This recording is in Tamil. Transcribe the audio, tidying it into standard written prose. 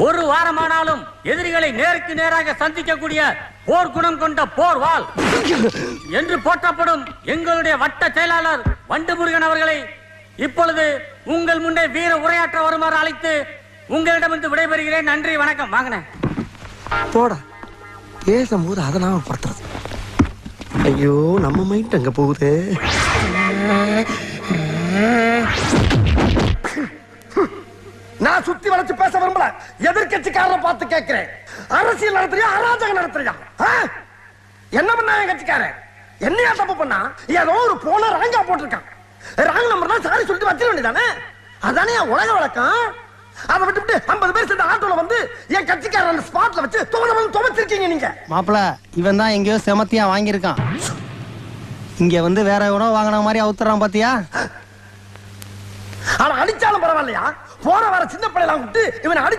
ஒரு வாரமானாலும் எதிரிகளை நேருக்கு நேராக சந்திக்கக்கூடிய போர் குணம் கொண்ட போர் வாள் என்று போற்றப்படும் எங்களுடைய வட்ட செயலாளர் வண்டுமுருகன் அவர்களை இப்பொழுது உங்கள் முன்னே வீர உரையாற்ற வருமாறு அழைத்து உங்களிடமிருந்து விடைபெறுகிறேன். நன்றி, வணக்கம். வாங்கினேன் போட பேசும்போது அதை நாம படுத்துறது. ஐயோ, நம்ம மைண்ட் அங்க போகுது. நான் சுத்தி வளைச்சு பேச விரும்பல. எதிர்கட்சிக்காரரை பார்த்து கேட்கிறேன், அரசியல் நடத்துறியா அராஜகம் நடத்துறியா? என்ன பண்ணா என் கட்சிக்காரன்? என்னையா தப்பு பண்ணா? ஏதோ ஒரு போன ராங்கா போட்டிருக்கான். ராங் நம்பர் தான் சாரி சொல்லிட்டு வச்சிட வேண்டியதானே? அதானே உலக வழக்கம். அதை விட்டு 50 பேர் சேர்ந்த ஆட்டோல வந்து என் கட்சிக்காரன் ஸ்பாட்ல வச்சு துவச்சிருக்கீங்க நீங்க. மாப்பிள, இவன் தான் எங்கேயோ செமத்தியா வாங்கியிருக்கான். இங்க வந்து வேற உணவு வாங்கின மாதிரி அவுத்துறான் பாத்தியா? ஆனா அடிச்சாலும் பரவாயில்லையா? போற வர சின்ன பிள்ளைலாம் விட்டு இவனை அடிச்சு